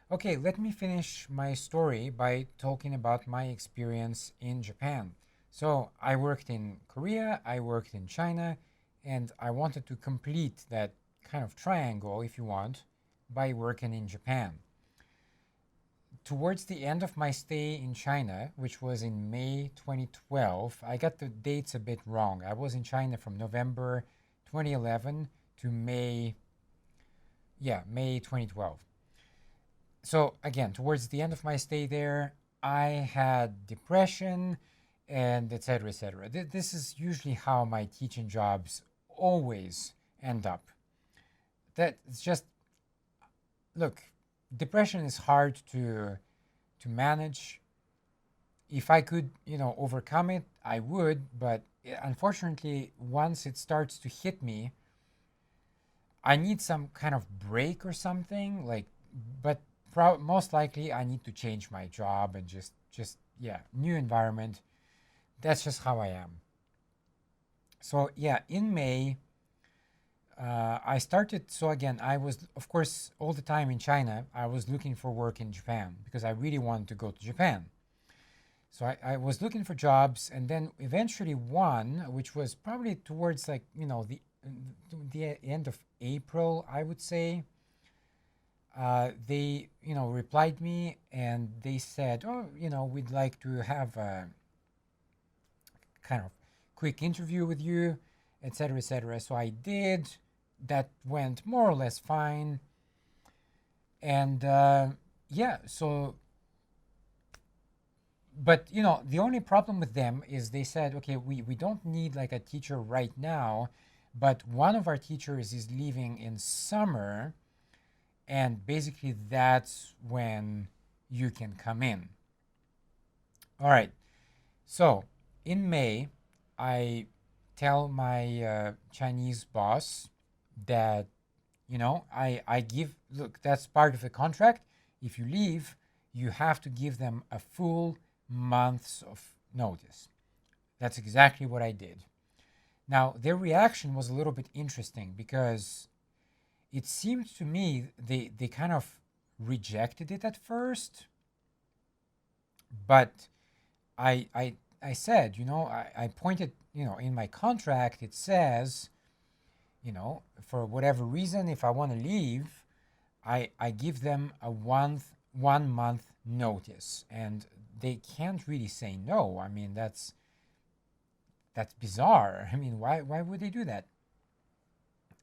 Okay, let me finish my story by talking about my experience in Japan. So, I worked in Korea, I worked in China, and I wanted to complete that kind of triangle, if you want, by working in Japan. Towards the end of my stay in China, which was in May 2012, I got the dates a bit wrong. I was in China from November 2011 to May 2012. So again, towards the end of my stay there, I had depression and etc. etc. This is usually how my teaching jobs always end up. That it's just look, depression is hard to manage. If I could, overcome it, I would, but unfortunately, once it starts to hit me, I need some kind of break or something like but most likely I need to change my job and just yeah, new environment. That's just how I am. So yeah, in May, I started. So again, I was of course all the time in China. I was looking for work in Japan because I really wanted to go to Japan. So I was looking for jobs, and then eventually one, which was probably towards like the end of April, I would say. They replied me and they said, oh, we'd like to have a kind of quick interview with you, etc., etc. So I did. That went more or less fine. And yeah, so, but the only problem with them is they said, okay, we don't need like a teacher right now, but one of our teachers is leaving in summer, and basically that's when you can come in. All right. So in May, I tell my Chinese boss that I give look, that's part of the contract. If you leave, you have to give them a full month's of notice. That's exactly what I did. Now their reaction was a little bit interesting because it seemed to me they kind of rejected it at first, but I said, I pointed, in my contract it says, for whatever reason, if I want to leave, I give them a 1 month notice, and they can't really say no. I mean, that's bizarre. I mean, why would they do that?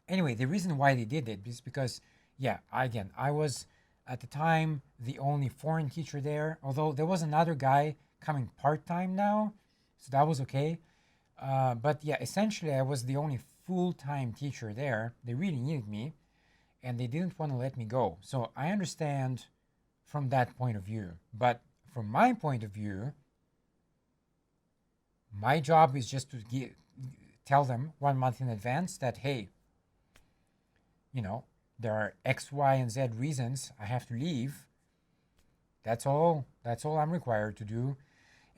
Anyway, the reason why they did it is because, yeah, again, I was at the time the only foreign teacher there, although there was another guy coming part time now, so that was okay. But yeah, essentially, I was the only full time teacher there. They really needed me, and they didn't want to let me go. So I understand from that point of view. But from my point of view, my job is just to tell them 1 month in advance that, hey, you know, there are X, Y, and Z reasons I have to leave. That's all. That's all I'm required to do.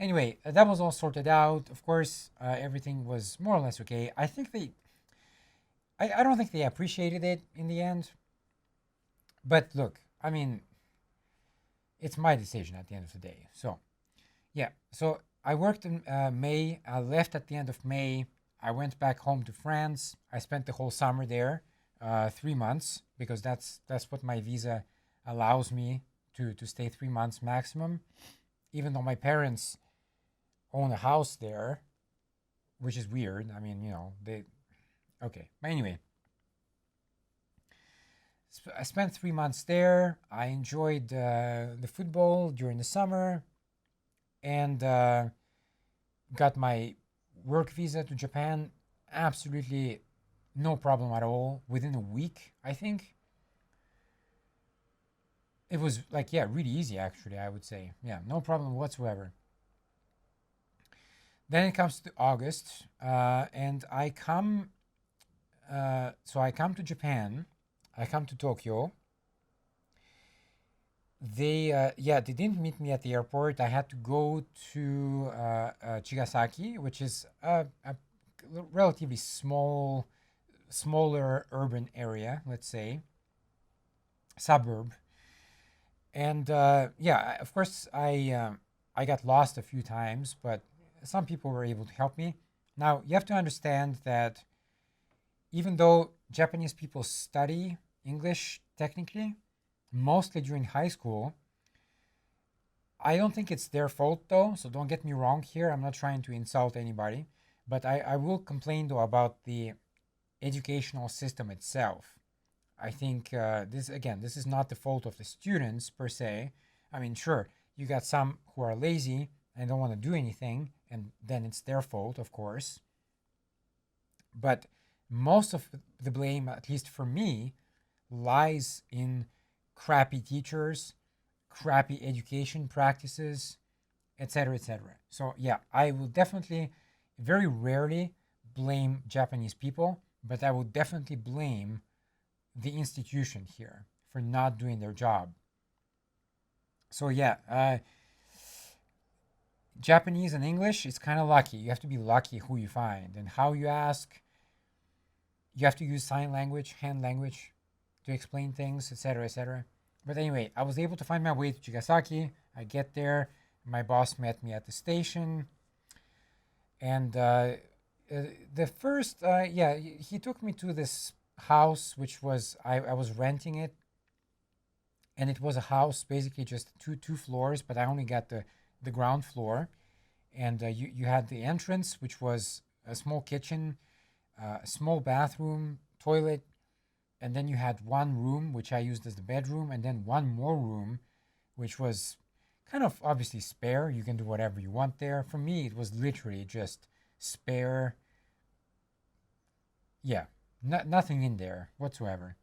Anyway, that was all sorted out. Of course, everything was more or less okay. I think I don't think they appreciated it in the end. But look, I mean, it's my decision at the end of the day. So, yeah. So I worked in May. I left at the end of May. I went back home to France. I spent the whole summer there, 3 months, because that's what my visa allows me to stay 3 months maximum. Even though my parents own a house there, which is weird. I mean, they okay. But anyway, I spent 3 months there. I enjoyed the football during the summer, and got my work visa to Japan. Absolutely no problem at all. Within a week, I think it was like, yeah, really easy actually. I would say, yeah, no problem whatsoever. Then it comes to August, and I come. So I come to Japan. I come to Tokyo. They didn't meet me at the airport. I had to go to Chigasaki, which is a relatively smaller urban area, let's say, suburb. And yeah, of course, I got lost a few times, but some people were able to help me. Now you have to understand that even though Japanese people study English technically, mostly during high school, I don't think it's their fault though. So don't get me wrong here. I'm not trying to insult anybody, but I will complain though about the educational system itself. I think this again, this is not the fault of the students per se. I mean, sure, you got some who are lazy and don't want to do anything, and then it's their fault, of course. But most of the blame, at least for me, lies in crappy teachers, crappy education practices, etc., etc. So yeah, I will definitely, very rarely blame Japanese people, but I will definitely blame the institution here for not doing their job. So yeah, Japanese and English is kind of lucky. You have to be lucky who you find and how you ask. You have to use sign language, hand language to explain things, etc., etc. But anyway, I was able to find my way to Chigasaki. I get there. My boss met me at the station, and the first, yeah, he took me to this house, which was I was renting it, and it was a house basically just two floors, but I only got the ground floor, and you had the entrance, which was a small kitchen, a small bathroom, toilet, and then you had one room which I used as the bedroom, and then one more room, which was kind of obviously spare. You can do whatever you want there. For me, it was literally just spare. Yeah, nothing in there whatsoever.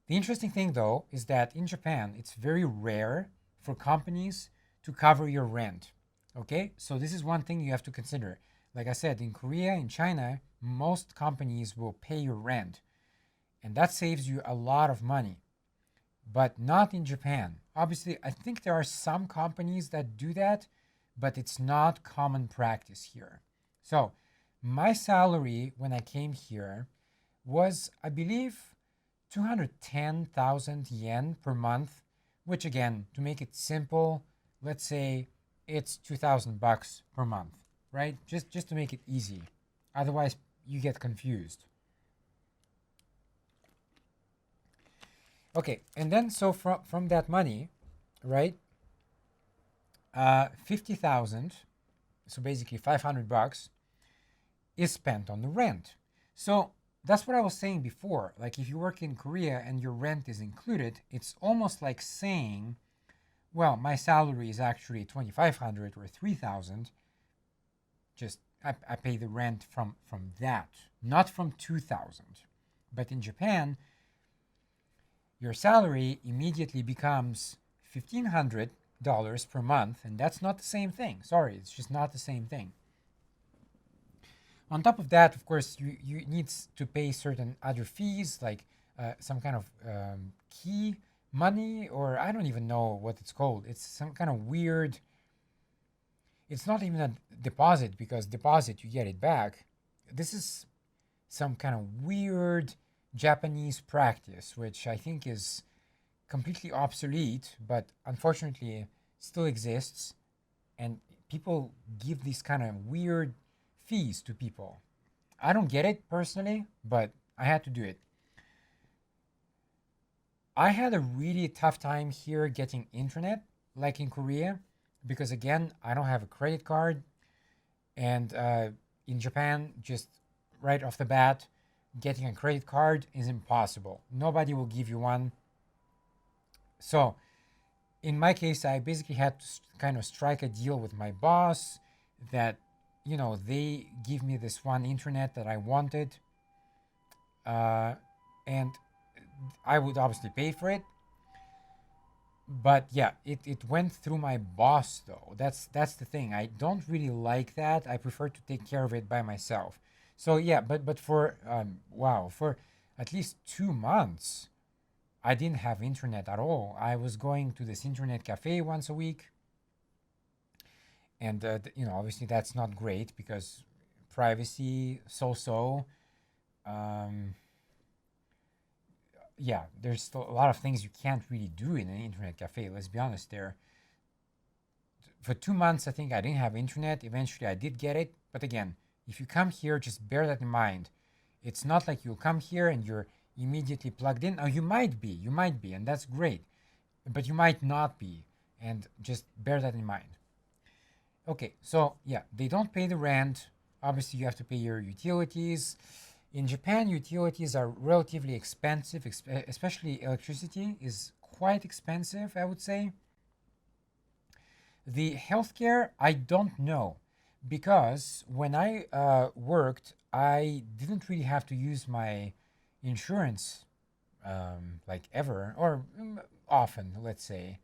The interesting thing, though, is that in Japan, it's very rare for companies to cover your rent. Okay, so this is one thing you have to consider. Like I said, in Korea, in China, most companies will pay your rent, and that saves you a lot of money, but not in Japan. Obviously, I think there are some companies that do that, but it's not common practice here. So, my salary when I came here was, I believe, 210,000 yen per month, which again, to make it simple, let's say it's 2,000 bucks per month, right? Just to make it easy. Otherwise, you get confused. Okay, and then so from that money, right? 50,000, so basically 500 bucks is spent on the rent. So that's what I was saying before. Like if you work in Korea and your rent is included, it's almost like saying, well, my salary is actually 2,500 or 3,000. Just I pay the rent from that, not from 2,000. But in Japan, your salary immediately becomes $1,500 per month, and that's not the same thing. Sorry, it's just not the same thing. On top of that, of course, you need to pay certain other fees, like some kind of key money, or I don't even know what it's called. It's some kind of weird. It's not even a deposit because deposit you get it back. This is some kind of weird Japanese practice, which I think is completely obsolete, but unfortunately still exists. And people give these kind of weird fees to people. I don't get it personally, but I had to do it. I had a really tough time here getting internet, like in Korea, because again, I don't have a credit card. And in Japan, just right off the bat, getting a credit card is impossible. Nobody will give you one. So, in my case, I basically had to kind of strike a deal with my boss that, they give me this one internet that I wanted. Uh, and I would obviously pay for it. But yeah, it went through my boss though. That's the thing. I don't really like that. I prefer to take care of it by myself. So yeah, but for wow, for at least 2 months, I didn't have internet at all. I was going to this internet cafe once a week, and obviously that's not great because privacy so so. Um, yeah, there's still a lot of things you can't really do in an internet cafe. Let's be honest there. For 2 months, I think I didn't have internet. Eventually, I did get it. But again, if you come here, just bear that in mind. It's not like you'll come here and you're immediately plugged in. Now, you might be, and that's great. But you might not be. And just bear that in mind. Okay, so yeah, they don't pay the rent. Obviously, you have to pay your utilities. In Japan, utilities are relatively expensive, especially electricity is quite expensive, I would say. The healthcare, I don't know because when I worked, I didn't really have to use my insurance like ever or often, let's say.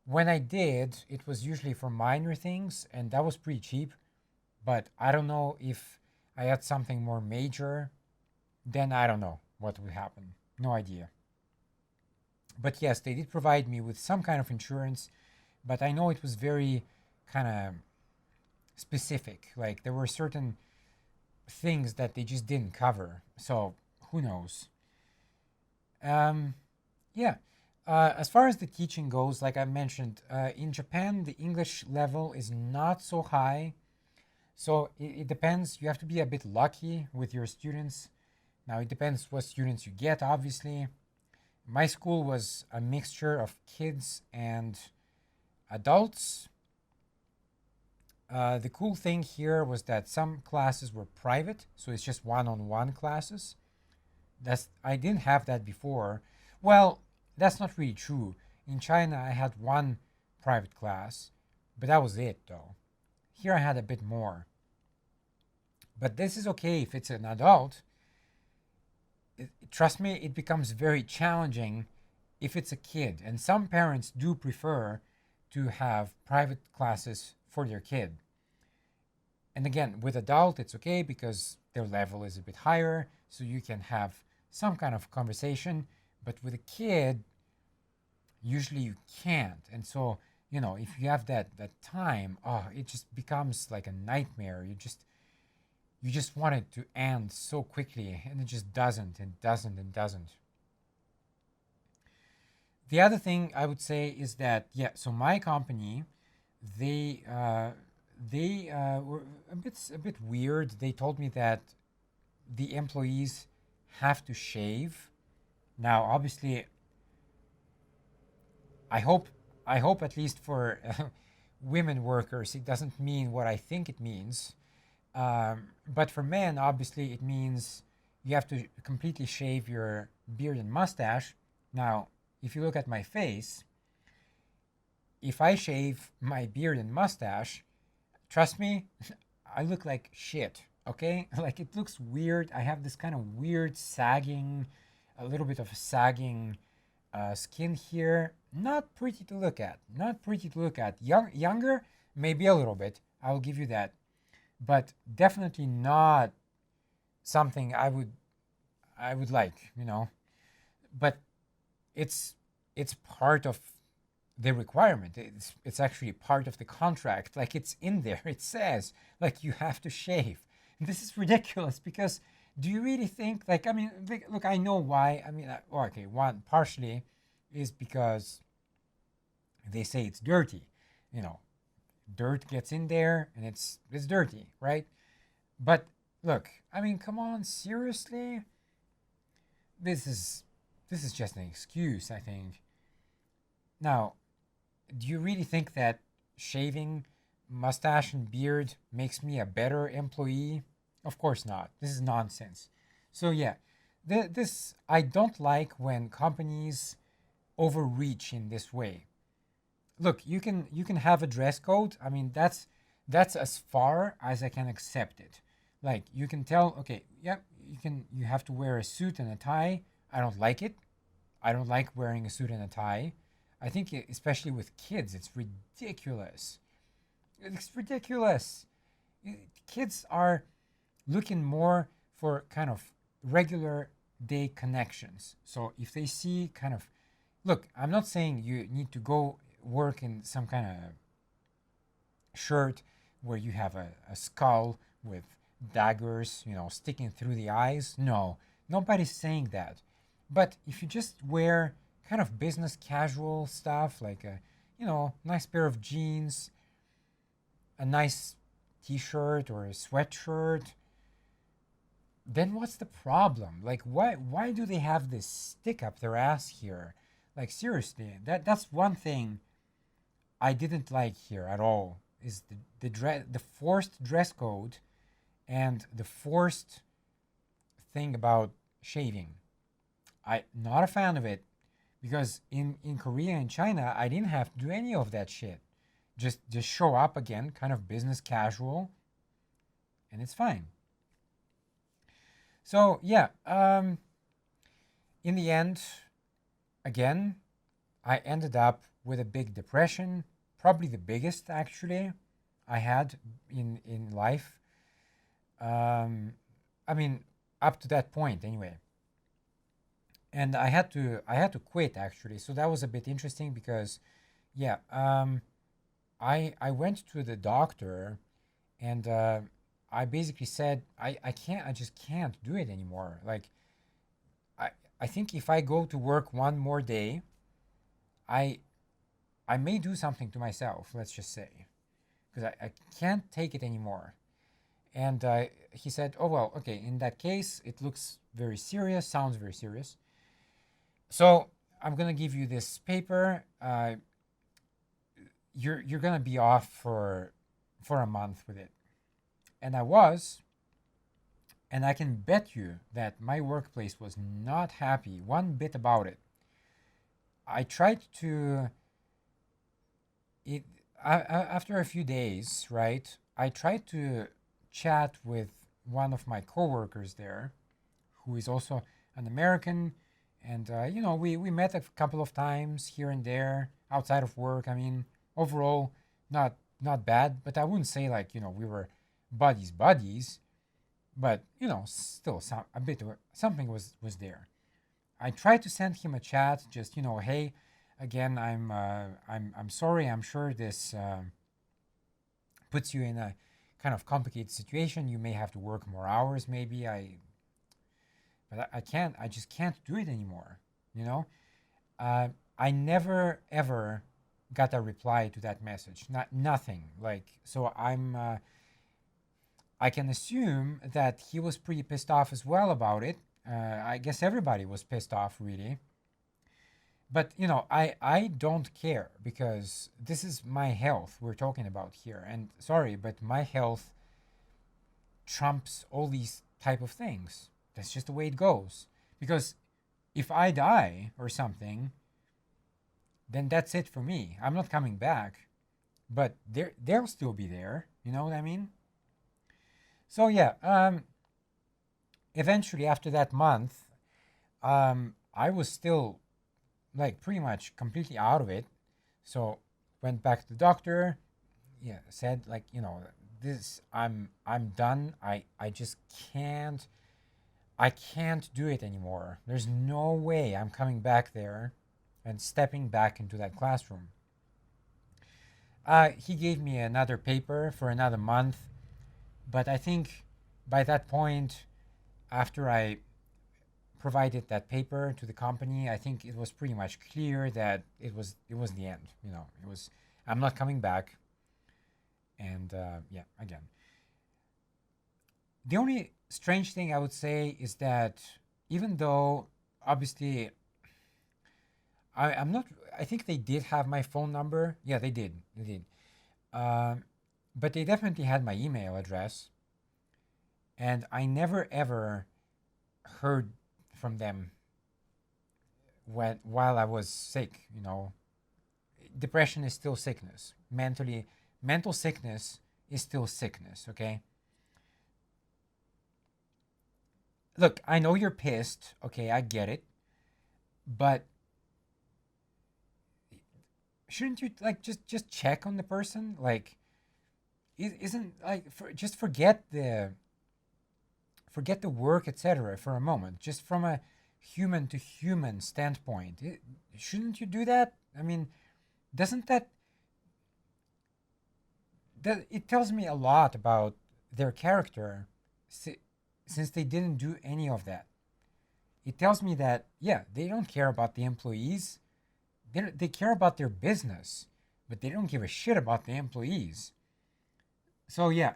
When I did, it was usually for minor things and that was pretty cheap. But I don't know if I had something more major, then I don't know what would happen. No idea. But yes, they did provide me with some kind of insurance, but I know it was very kind of specific. Like there were certain things that they just didn't cover. So who knows? Um, yeah. As far as the teaching goes, like I mentioned, in Japan, the English level is not so high. So it depends. You have to be a bit lucky with your students. Now, it depends what students you get, obviously. My school was a mixture of kids and adults. The cool thing here was that some classes were private, so it's just one-on-one classes. I didn't have that before. Well, that's not really true. In China, I had one private class, but that was it, though. Here, I had a bit more. But this is okay if it's an adult. Trust me, it becomes very challenging if it's a kid. And some parents do prefer to have private classes for their kid. And again, with adult, it's okay because their level is a bit higher, so you can have some kind of conversation. But with a kid, usually you can't. And so, if you have that time, oh, it just becomes like a nightmare. You just want it to end so quickly, and it just doesn't and doesn't and doesn't. The other thing I would say is that yeah, so my company, they were a bit weird. They told me that the employees have to shave. Now, obviously, I hope I hope at least for women workers, it doesn't mean what I think it means. But for men, obviously, it means you have to completely shave your beard and mustache. Now, if you look at my face, if I shave my beard and mustache, trust me, I look like shit. Okay, like it looks weird. I have this kind of weird sagging, a little bit of a sagging skin here. Not pretty to look at. Not pretty to look at. Younger, maybe a little bit. I'll give you that, but definitely not something I would like. But it's it's part of the requirement. It's actually part of the contract. Like it's in there. It says like you have to shave. And this is ridiculous because do you really think like I mean look, I know why. I mean okay, one partially is because they say it's dirty. You know, dirt gets in there and it's dirty, right? But look, I mean, come on, seriously? This is this is just an excuse, I think. Now, do you really think that shaving mustache and beard makes me a better employee? Of course not. This is nonsense. So yeah, this I don't like when companies overreach in this way. Look, you can have a dress code. I mean, that's as far as I can accept it. Like you can tell, okay, yeah, you have to wear a suit and a tie. I don't like it. I don't like wearing a suit and a tie. I think especially with kids, it's ridiculous. It's ridiculous. Kids are looking more for kind of regular day connections. So if they see kind of look, I'm not saying you need to go work in some kind of shirt where you have a skull with daggers, sticking through the eyes. No, nobody's saying that. But if you just wear kind of business casual stuff, like a, nice pair of jeans, a nice t-shirt or a sweatshirt, then what's the problem? Like, why do they have this stick up their ass here? Like, seriously, that's one thing I didn't like here at all, is the forced dress code and the forced thing about shaving. I not a fan of it, because in Korea and China I didn't have to do any of that shit. Just show up again, kind of business casual, and it's fine. So yeah, in the end, again, I ended up with a big depression, probably the biggest actually I had in life. Um, I mean, up to that point anyway. And I had to quit actually. So that was a bit interesting because, yeah, I went to the doctor, and I basically said I just can't do it anymore. Like, I I think if I go to work one more day, I I may do something to myself. Let's just say, because I can't take it anymore. And he said, "Oh well, okay. In that case, it looks very serious. Sounds very serious. So I'm gonna give you this paper. You're gonna be off for a month with it." And I was, and I can bet you that my workplace was not happy one bit about it. I tried to it after a few days, right? I tried to chat with one of my coworkers there, who is also an American, and we met a couple of times here and there outside of work. I mean, overall, not bad, but I wouldn't say like we were buddies, but still something was there. I tried to send him a chat, just hey, again, I'm sorry. I'm sure this puts you in a kind of complicated situation. You may have to work more hours, maybe. But I can't. I just can't do it anymore. You know, uh, I never ever got a reply to that message. Nothing. Like, so I can assume that he was pretty pissed off as well about it. I guess everybody was pissed off, really. But I don't care, because this is my health we're talking about here. And sorry, but my health trumps all these type of things. That's just the way it goes. Because if I die or something, then that's it for me. I'm not coming back. But they'll still be there. You know what I mean? So yeah, eventually after that month, I was still like pretty much completely out of it. So went back to the doctor. Yeah, said like this I'm done. I just can't. I can't do it anymore. There's no way I'm coming back there and stepping back into that classroom. He gave me another paper for another month, but I think by that point, after I provided that paper to the company, I think it was pretty much clear that it was the end. It was, I'm not coming back. And yeah, again, the only strange thing I would say is that, even though obviously I'm not, I think they did have my phone number. Yeah, they did. They did. Um, but they definitely had my email address, and I never ever heard from them while I was sick. Depression is still sickness. Mental sickness is still sickness. Okay. Look, I know you're pissed. Okay, I get it, but shouldn't you like just check on the person? Like, isn't like just forget the work, etc. for a moment, just from a human to human standpoint. Shouldn't you do that? I mean, doesn't that it tells me a lot about their character, si- since they didn't do any of that. it tells me that, yeah, they don't care about the employees. They care about their business, but they don't give a shit about the employees. So, yeah,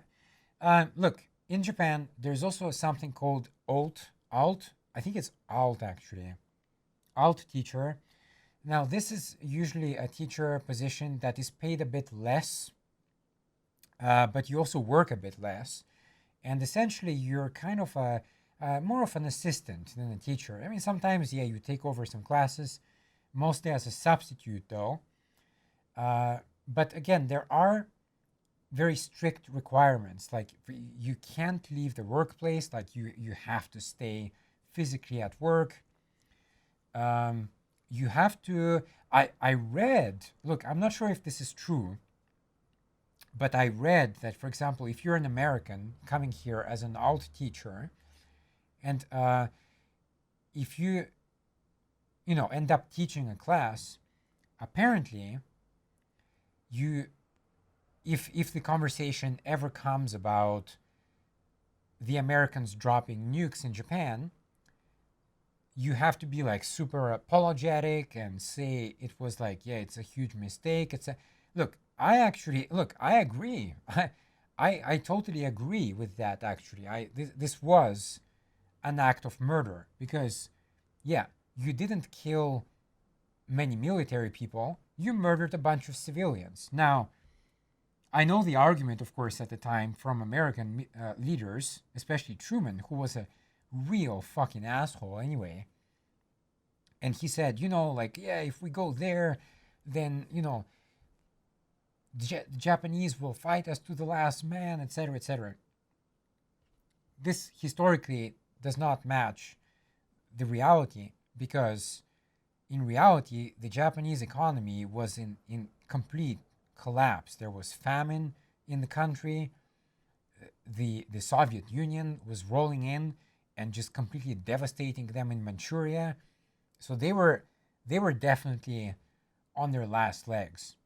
look, in Japan, there's also something called alt. I think it's alt actually. Alt teacher. Now, this is usually a teacher position that is paid a bit less, but you also work a bit less. And essentially, you're kind of more of an assistant than a teacher. I mean, sometimes, yeah, you take over some classes, mostly as a substitute, though. But again, there are very strict requirements. Like you can't leave the workplace. Like you have to stay physically at work. Um, you have to. I read. Look, I'm not sure if this is true, but I read that, for example, if you're an American coming here as an alt teacher, and if you end up teaching a class, apparently you if the conversation ever comes about the Americans dropping nukes in Japan, you have to be like super apologetic and say it was like, yeah, it's a huge mistake. It's a look. I agree. I totally agree with that. Actually, this was an act of murder because, yeah, you didn't kill many military people. You murdered a bunch of civilians. Now, I know the argument, of course, at the time from American leaders, especially Truman, who was a real fucking asshole anyway. And he said, like, yeah, if we go there, then, the Japanese will fight us to the last man, etc., etc. This historically does not match the reality because, in reality, the Japanese economy was in complete collapse. There was famine in the country. The Soviet Union was rolling in and just completely devastating them in Manchuria. So they were definitely on their last legs.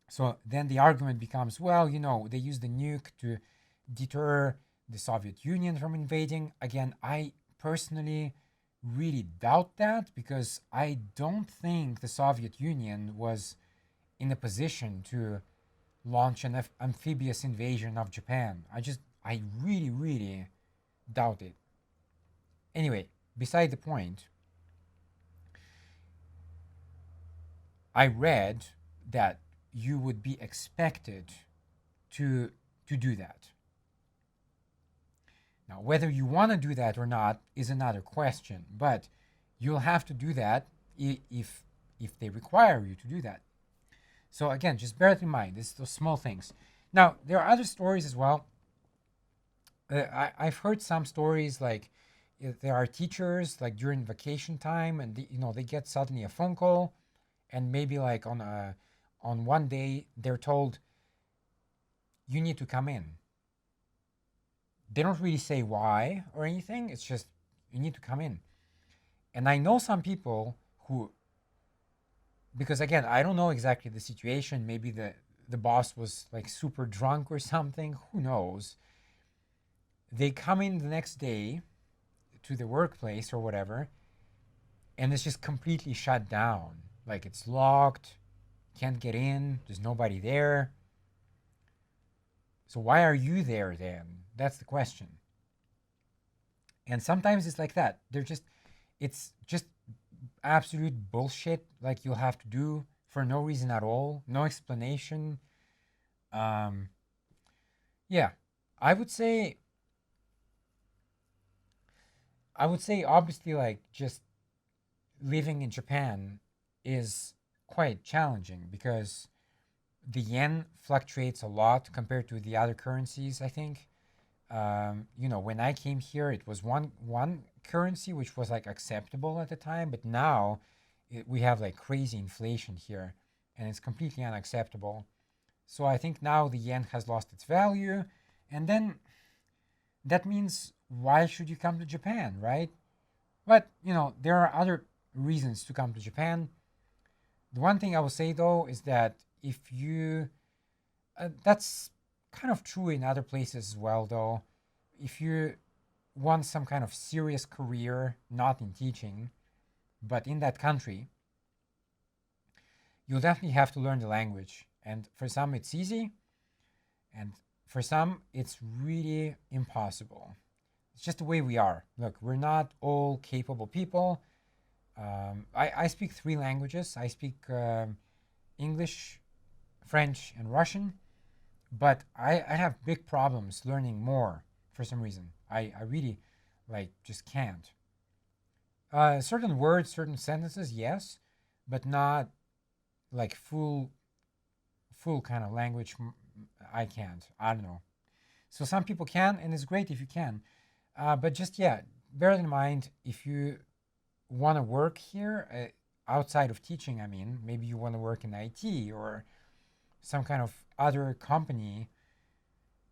So then the argument becomes, well, they used the nuke to deter the Soviet Union from invading. Again, I personally really doubt that because I don't think the Soviet Union was in a position to launch an amphibious invasion of Japan. I really, really doubt it. Anyway, beside the point, I read that you would be expected to do that. Now, whether you want to do that or not is another question, but you'll have to do that if they require you to do that. So again, just bear it in mind. It's those small things. Now, there are other stories as well. I've heard some stories like there are teachers like during vacation time, and they get suddenly a phone call, and maybe like on one day they're told you need to come in. They don't really say why or anything. It's just you need to come in. And I know some people who, because again, I don't know exactly the situation. Maybe the boss was like super drunk or something. Who knows? They come in the next day to the workplace or whatever, and it's just completely shut down. Like it's locked, can't get in, there's nobody there. So why are you there then? That's the question. And sometimes it's like that. It's just absolute bullshit like you'll have to do for no reason at all, no explanation. Um, yeah, I would say obviously like just living in Japan is quite challenging because the yen fluctuates a lot compared to the other currencies, I think. When I came here, it was one currency which was like acceptable at the time, but now we have like crazy inflation here, and it's completely unacceptable. So I think now the yen has lost its value, and then that means why should you come to Japan, right? But there are other reasons to come to Japan. The one thing I will say though is that if you, that's kind of true in other places as well, though. If you want some kind of serious career, not in teaching, but in that country, you'll definitely have to learn the language. And for some, it's easy, and for some, it's really impossible. It's just the way we are. Look, we're not all capable people. I speak three languages. I speak English, French, and Russian, but I have big problems learning more for some reason. I really like just can't. Certain words, certain sentences, yes, but not like full kind of language. I can't. I don't know. So some people can, and it's great if you can. But just yeah, bear in mind if you want to work here outside of teaching. I mean, maybe you want to work in IT or some kind of other company,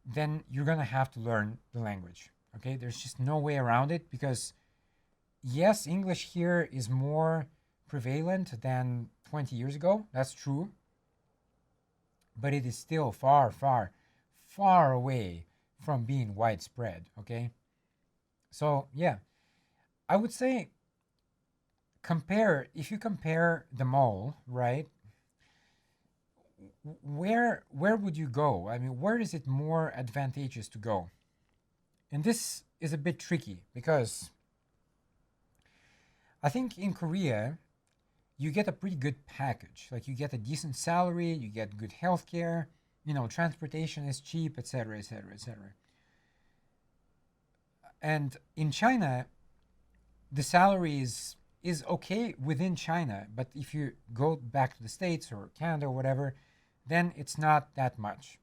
then you're gonna have to learn the language. Okay, there's just no way around it because yes, English here is more prevalent than 20 years ago. That's true, but it is still far away from being widespread. Okay, so yeah, I would say compare if you compare them all, right? Where would you go? I mean, where is it more advantageous to go? And this is a bit tricky because I think in Korea you get a pretty good package. Like you get a decent salary, you get good healthcare, transportation is cheap, etc., etc., etc. And in China, the salary is okay within China, but if you go back to the States or Canada or whatever, then it's not that much.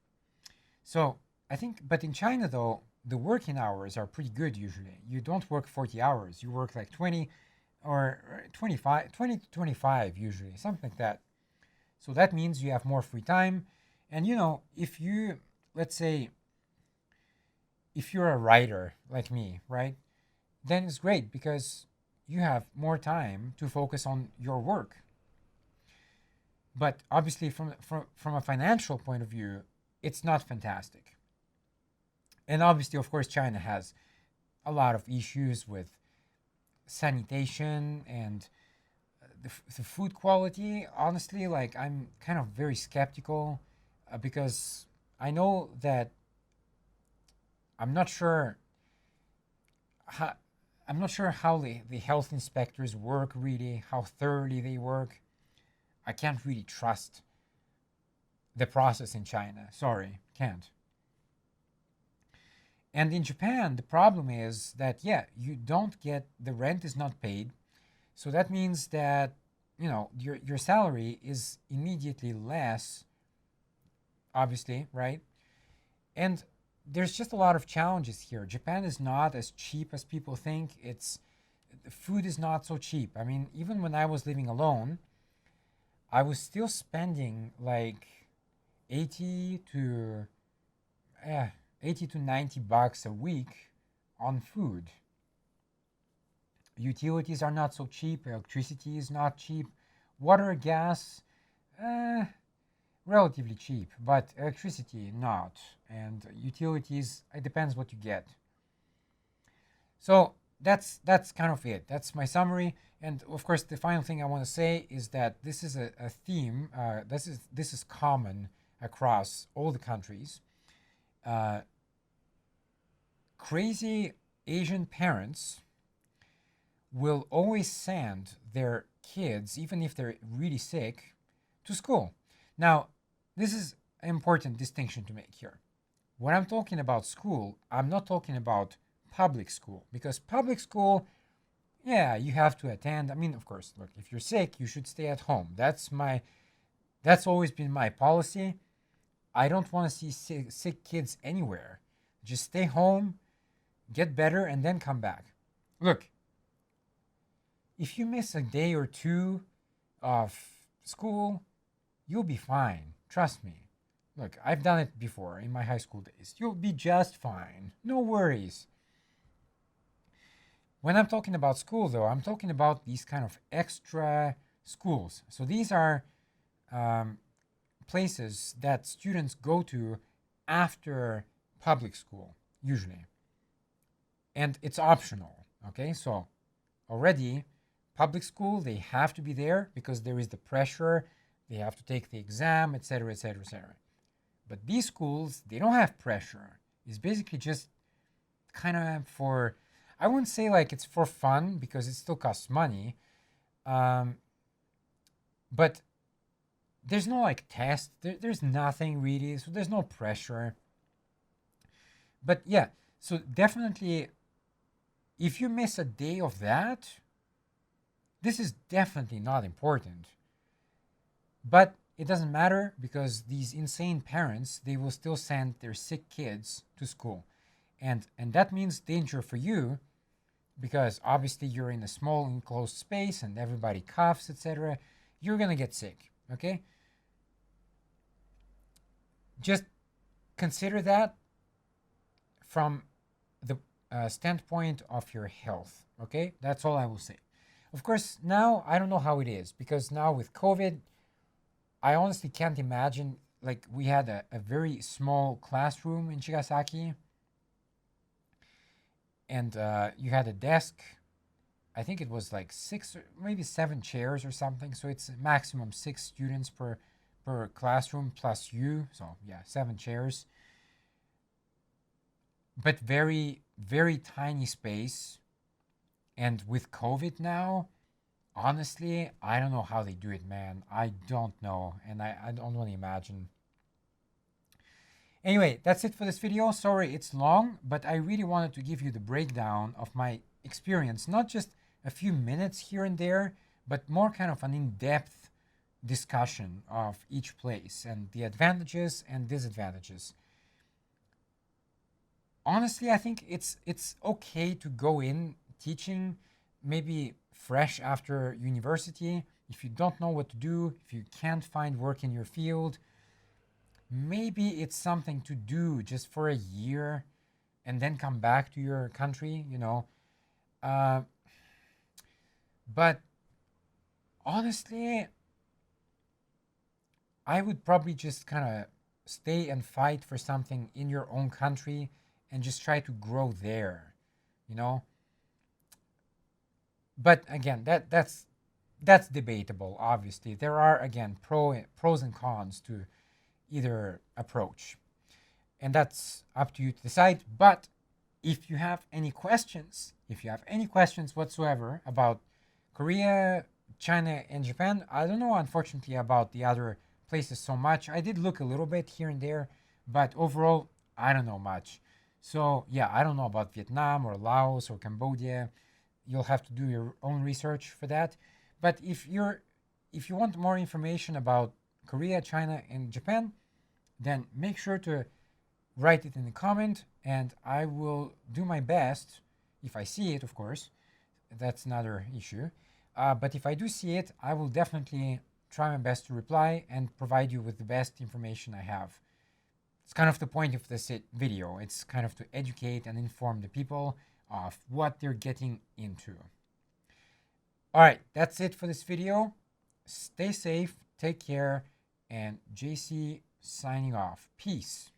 So I think, but in China though, the working hours are pretty good usually. You don't work 40 hours, you work like 20 or 25, 20 to 25 usually, something like that. So that means you have more free time. And if you, let's say, if you're a writer like me, right, then it's great because you have more time to focus on your work. But obviously, from a financial point of view, it's not fantastic. And obviously, of course, China has a lot of issues with sanitation and the food quality. Honestly, like I'm kind of very skeptical because I know that I'm not sure how, I'm not sure how the health inspectors work really, how thoroughly they work. I can't really trust the process in China. Sorry, can't. And in Japan, the problem is that, yeah, you don't get the rent is not paid. So that means that, your salary is immediately less, obviously, right? And there's just a lot of challenges here. Japan is not as cheap as people think. The food is not so cheap. I mean, even when I was living alone, I was still spending like 80 to eh, 80 to 90 bucks a week on food. Utilities are not so cheap, electricity is not cheap, water, gas, eh, relatively cheap, but electricity not, and utilities it depends what you get. So that's kind of it. That's my summary. And of course, the final thing I want to say is that this is a theme. This is common across all the countries. Uh, Crazy Asian parents will always send their kids, even if they're really sick, to school. Now, this is an important distinction to make here. When I'm talking about school, I'm not talking about public school because public school, yeah, you have to attend. I mean, of course, look, if you're sick, you should stay at home. That's always been my policy. I don't want to see sick kids anywhere. Just stay home, get better, and then come back. Look, if you miss a day or two of school, you'll be fine. Trust me. Look, I've done it before in my high school days. You'll be just fine. No worries. When I'm talking about school, though, I'm talking about these kind of extra schools. So these are um, places that students go to after public school, usually. and it's optional. Okay, so already public school, they have to be there because there is the pressure, they have to take the exam, etc., etc., etc. But these schools, they don't have pressure. It's basically just kind of for, I wouldn't say like it's for fun because it still costs money, um, but there's no like test, there's nothing really, so there's no pressure. But yeah, so definitely if you miss a day of that, this is definitely not important. But it doesn't matter because these insane parents, they will still send their sick kids to school. And that means danger for you because obviously you're in a small enclosed space and everybody coughs, etc. You're going to get sick, okay? Just consider that from the standpoint of your health, okay? That's all I will say. Of course, now I don't know how it is because now with COVID, I honestly can't imagine. Like, we had a very small classroom in Chigasaki, and you had a desk. I think it was like 6 or maybe 7 chairs or something. So it's maximum 6 students per classroom plus you. So yeah, 7 chairs. But very, very tiny space. And with COVID now, honestly, I don't know how they do it, man. I don't know. And I don't want to imagine. Anyway, that's it for this video. Sorry it's long, but I really wanted to give you the breakdown of my experience. Not just a few minutes here and there, but more kind of an in-depth discussion of each place and the advantages and disadvantages. Honestly, I think it's okay to go in teaching maybe fresh after university. If you don't know what to do, if you can't find work in your field, maybe it's something to do just for a year and then come back to your country, you know. Uh, but honestly, I would probably just kind of stay and fight for something in your own country and just try to grow there, you know. But again, that's debatable. Obviously, there are again pros and cons to either approach, and that's up to you to decide. But if you have any questions, if you have any questions whatsoever about Korea, China, and Japan, I don't know unfortunately about the other places so much. I did look a little bit here and there, but overall, I don't know much. So yeah, I don't know about Vietnam or Laos or Cambodia. You'll have to do your own research for that. But if you want more information about Korea, China, and Japan, then make sure to write it in the comment and I will do my best if I see it, of course. That's another issue. But if I do see it, I will definitely try my best to reply and provide you with the best information I have. It's kind of the point of this video. It's kind of to educate and inform the people of what they're getting into. All right, that's it for this video. Stay safe, take care, and JC signing off. Peace.